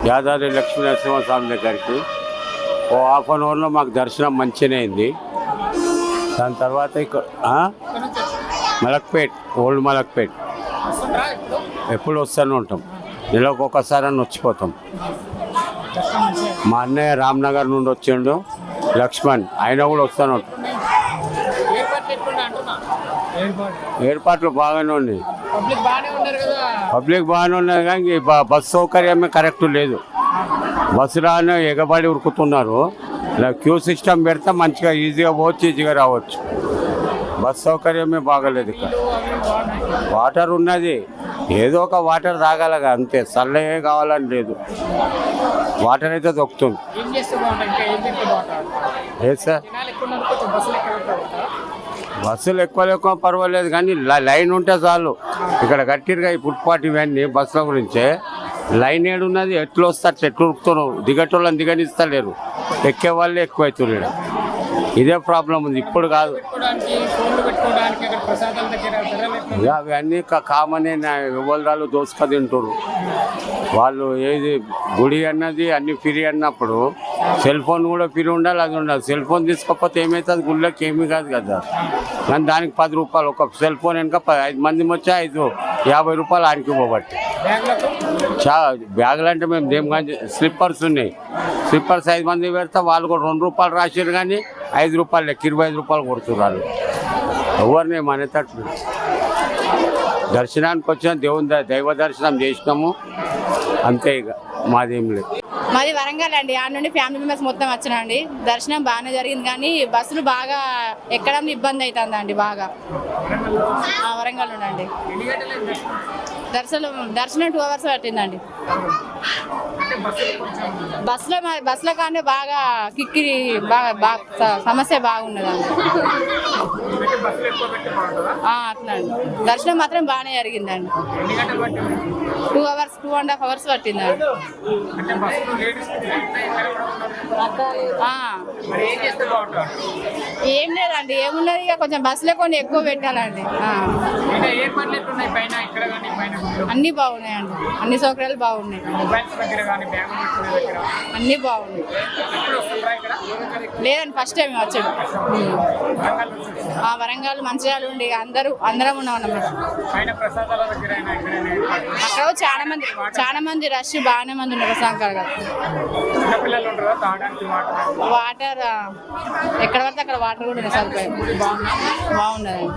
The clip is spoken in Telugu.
యాదాద్రి లక్ష్మీ నరసింహస్వామి దగ్గరికి. ఓ హాఫ్ అన్ అవర్లో మాకు దర్శనం మంచిగానే అయింది. దాని తర్వాత ఇక్కడ మలక్పేట్, ఓల్డ్ మలక్పేట్ ఎప్పుడు వస్తూనే ఉంటాం. నెలకు ఒకసారి అని వచ్చిపోతాం. మా అన్నయ్య రామ్నగర్ నుండి వచ్చిండు, లక్ష్మణ్, ఆయన కూడా వస్తూనే ఉంటాం. ఏర్పాట్లు బాగానే ఉన్నాయి, పబ్లిక్ బాగానే ఉన్నది. కానీ బస్ సౌకర్యమే కరెక్ట్ లేదు. బస్సు రాని ఎగబడి ఉరుకుతున్నారు. ఇలా క్యూ సిస్టమ్ పెడితే మంచిగా ఈజీగా పోవచ్చు, ఈజీగా రావచ్చు. బస్ సౌకర్యమే బాగలేదు. ఇక్కడ వాటర్ ఉన్నది, ఏదో ఒక వాటర్ తాగాలగా, అంతే. చల్లగా కావాలని లేదు, వాటర్ అయితే దొరుకుతుంది. లేదు సార్, బస్సులు ఎక్కువ పర్వాలేదు, కానీ లైన్ ఉంటే చాలు. ఇక్కడ కట్టిరుగా ఈ ఫుట్పాత్ ఇవన్నీ బస్సుల గురించే. లైన్ ఏడున్నది, ఎట్లు వస్తే అట్లా ఎట్లు ఉరుకుతున్నావు. దిగటోళ్ళని దిగనిస్తలేరు, ఎక్కే వాళ్ళే ఎక్కువ అవుతున్నారు. ఇదే ప్రాబ్లం ఉంది. ఇప్పుడు కాదు, అవన్నీ కామనే. వివరాలు దోసుక తింటారు వాళ్ళు. ఏది గుడి అన్నది అన్ని ఫ్రీ అన్నప్పుడు సెల్ ఫోన్ కూడా ఫ్రీ ఉండాలి, అది ఉండాలి. సెల్ ఫోన్ తీసుకోకపోతే ఏమవుతుంది, గుళ్ళకి ఏమీ కాదు కదా. కానీ దానికి 10 రూపాయలు. ఒక సెల్ ఫోన్ వెనుక 5 మంది వచ్చి 50 రూపాయలు ఆడికి పోబట్టి. బ్యాగులు అంటే మేము దేం కానీ స్లిప్పర్స్ ఉన్నాయి. స్లిప్పర్స్ 5 మంది పెడితే వాళ్ళు కూడా 2 రూపాయలు రాసారు, కానీ 5 రూపాయలు లెక్క 25 రూపాయలు కొడుతున్నారు. ఎవరిని మనతట్టు దర్శనానికి వచ్చిన దేవుని దైవ దర్శనం చేసినాము, అంతే. ఇక మాదేం లేదు. మాది వరంగల్ అండి. ఆ నుండి ఫ్యామిలీ మెంబర్స్ మొత్తం వచ్చినండి. దర్శనం బాగానే జరిగింది, కానీ బస్సులు బాగా ఎక్కడం ఇబ్బంది అవుతుందండి బాగా. వరంగల్ నుండి దర్శనం 2 hours పట్టిందండి. బస్సులో కానీ బాగా కిక్కిరి, బాగా సమస్య బాగున్నదండి. అట్లా అండి. దర్శనం మాత్రం బాగానే జరిగిందండి. 2.5 hours పట్టిందండి. ఏం లేదండి, ఏమున్నది, ఇక కొంచెం బస్సులో కొన్ని ఎక్కువ పెట్టాలండి. అన్నీ బాగున్నాయండి, అన్ని సౌకర్యాలు బాగున్నాయి, అన్నీ బాగున్నాయి. లేదండి, ఫస్ట్ టైం వచ్చాడు. వరంగల్ మంచిర్యాల ఉండి అందరం ఉన్నాం అన్నమాట. అక్కడ చాలా మంది రష్ బాగానే మంది ఉన్నారు. ప్రశాంతంగా వాటర్ ఎక్కడ పడితే అక్కడ వాటర్ కూడా ఉన్నాయి, సరిపోయి బాగున్నదండి.